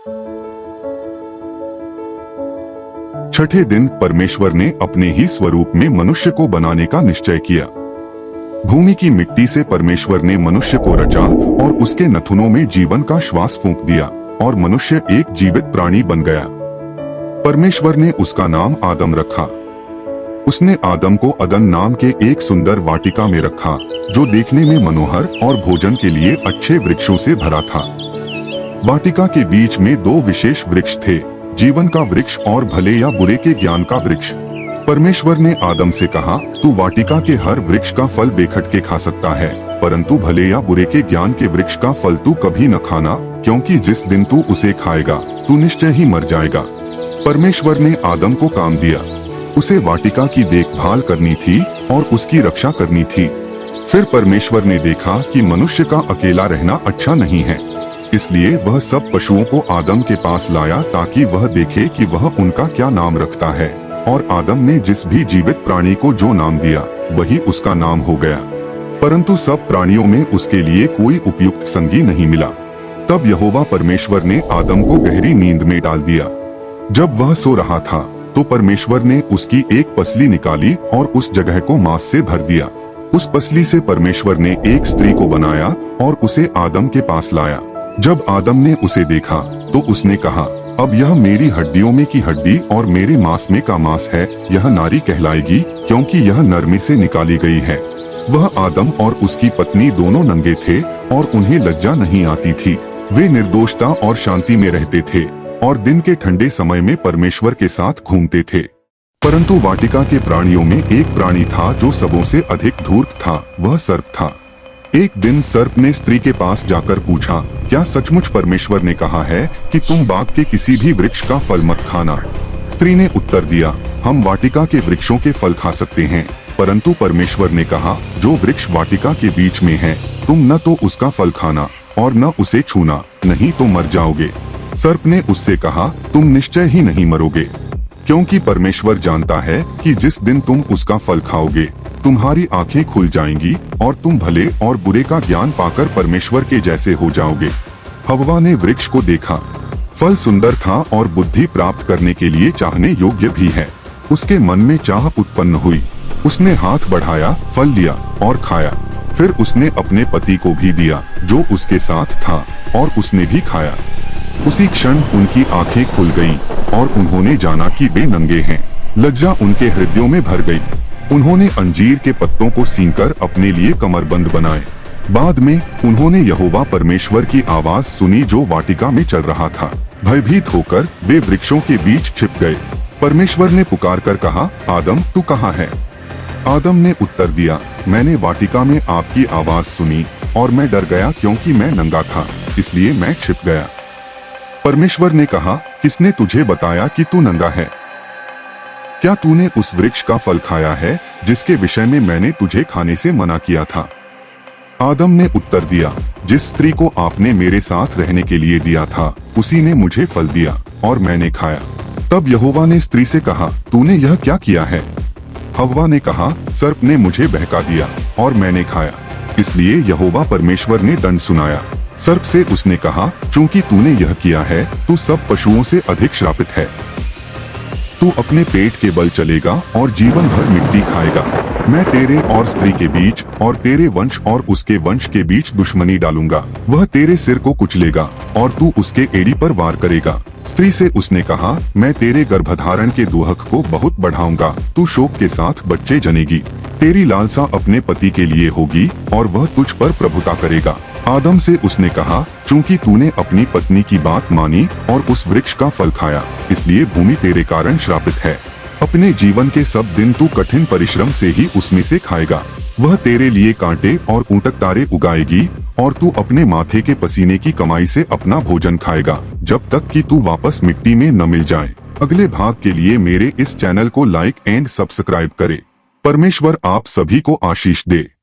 छठे दिन परमेश्वर ने अपने ही स्वरूप में मनुष्य को बनाने का निश्चय किया। भूमि की मिट्टी से परमेश्वर ने मनुष्य को रचा और उसके नथुनों में जीवन का श्वास फूंक दिया और मनुष्य एक जीवित प्राणी बन गया। परमेश्वर ने उसका नाम आदम रखा। उसने आदम को अदन नाम के एक सुंदर वाटिका में रखा, जो देखने में मनोहर और भोजन के लिए अच्छे वृक्षों से भरा था। वाटिका के बीच में दो विशेष वृक्ष थे, जीवन का वृक्ष और भले या बुरे के ज्ञान का वृक्ष। परमेश्वर ने आदम से कहा, तू वाटिका के हर वृक्ष का फल बेखटके खा सकता है, परंतु भले या बुरे के ज्ञान के वृक्ष का फल तू कभी न खाना, क्योंकि जिस दिन तू उसे खाएगा तू निश्चय ही मर जाएगा। परमेश्वर ने आदम को काम दिया। उसे वाटिका की देखभाल करनी थी और उसकी रक्षा करनी थी। फिर परमेश्वर ने देखा कि मनुष्य का अकेला रहना अच्छा नहीं है, इसलिए वह सब पशुओं को आदम के पास लाया ताकि वह देखे कि वह उनका क्या नाम रखता है। और आदम ने जिस भी जीवित प्राणी को जो नाम दिया वही उसका नाम हो गया। परंतु सब प्राणियों में उसके लिए कोई उपयुक्त संगी नहीं मिला। तब यहोवा परमेश्वर ने आदम को गहरी नींद में डाल दिया। जब वह सो रहा था तो परमेश्वर ने उसकी एक पसली निकाली और उस जगह को मांस से भर दिया। उस पसली से परमेश्वर ने एक स्त्री को बनाया और उसे आदम के पास लाया। जब आदम ने उसे देखा तो उसने कहा, अब यह मेरी हड्डियों में की हड्डी और मेरे मांस में का मांस है। यह नारी कहलाएगी, क्योंकि यह नर में से निकाली गई है। वह आदम और उसकी पत्नी दोनों नंगे थे और उन्हें लज्जा नहीं आती थी। वे निर्दोषता और शांति में रहते थे और दिन के ठंडे समय में परमेश्वर के साथ घूमते थे। परंतु वाटिका के प्राणियों में एक प्राणी था जो सबों से अधिक धूर्त था, वह सर्प था। एक दिन सर्प ने स्त्री के पास जाकर पूछा, क्या सचमुच परमेश्वर ने कहा है कि तुम बाग के किसी भी वृक्ष का फल मत खाना? स्त्री ने उत्तर दिया, हम वाटिका के वृक्षों के फल खा सकते हैं, परंतु परमेश्वर ने कहा, जो वृक्ष वाटिका के बीच में है तुम न तो उसका फल खाना और न उसे छूना, नहीं तो मर जाओगे। सर्प ने उससे कहा, तुम निश्चय ही नहीं मरोगे, क्योंकि परमेश्वर जानता है कि जिस दिन तुम उसका फल खाओगे तुम्हारी आंखें खुल जाएंगी और तुम भले और बुरे का ज्ञान पाकर परमेश्वर के जैसे हो जाओगे। हव्वा ने वृक्ष को देखा, फल सुंदर था और बुद्धि प्राप्त करने के लिए चाहने योग्य भी है। उसके मन में चाह उत्पन्न हुई। उसने हाथ बढ़ाया, फल लिया और खाया। फिर उसने अपने पति को भी दिया जो उसके साथ था, और उसने भी खाया। उसी क्षण उनकी आंखें खुल गईं और उन्होंने जाना कि वे नंगे हैं। लज्जा उनके हृदयों में भर गई। उन्होंने अंजीर के पत्तों को सींकर अपने लिए कमरबंद बनाए। बाद में उन्होंने यहोवा परमेश्वर की आवाज सुनी जो वाटिका में चल रहा था। भयभीत होकर वे वृक्षों के बीच छिप गए। परमेश्वर ने पुकारकर कहा, आदम तू कहाँ है? आदम ने उत्तर दिया, मैंने वाटिका में आपकी आवाज सुनी और मैं डर गया क्योंकि मैं नंगा था, इसलिए मैं छिप गया। परमेश्वर ने कहा, किसने तुझे बताया कि तू नंगा है? क्या तूने उस वृक्ष का फल खाया है जिसके विषय में मैंने तुझे खाने से मना किया था? आदम ने उत्तर दिया, जिस स्त्री को आपने मेरे साथ रहने के लिए दिया था उसी ने मुझे फल दिया और मैंने खाया। तब यहोवा ने स्त्री से कहा, तूने यह क्या किया है? हव्वा ने कहा, सर्प ने मुझे बहका दिया और मैंने खाया, इसलिए यहोवा परमेश्वर ने दंड सुनाया। सर्प से उसने कहा, चूंकि तूने यह किया है तू सब पशुओं से अधिक श्रापित है। तू अपने पेट के बल चलेगा और जीवन भर मिट्टी खाएगा। मैं तेरे और स्त्री के बीच और तेरे वंश और उसके वंश के बीच दुश्मनी डालूंगा। वह तेरे सिर को कुचलेगा और तू उसके एड़ी पर वार करेगा। स्त्री से उसने कहा, मैं तेरे गर्भधारण के दुहक को बहुत बढ़ाऊंगा। तू शोक के साथ बच्चे जनेगी। तेरी लालसा अपने पति के लिए होगी और वह तुझ पर प्रभुता करेगा। आदम से उसने कहा, चूंकि तूने अपनी पत्नी की बात मानी और उस वृक्ष का फल खाया, इसलिए भूमि तेरे कारण श्रापित है। अपने जीवन के सब दिन तू कठिन परिश्रम से ही उसमें से खाएगा। वह तेरे लिए कांटे और ऊंटक तारे उगाएगी और तू अपने माथे के पसीने की कमाई से अपना भोजन खाएगा, जब तक कि तू वापस मिट्टी में न मिल जाए। अगले भाग के लिए मेरे इस चैनल को लाइक एंड सब्सक्राइब करें। परमेश्वर आप सभी को आशीष दे।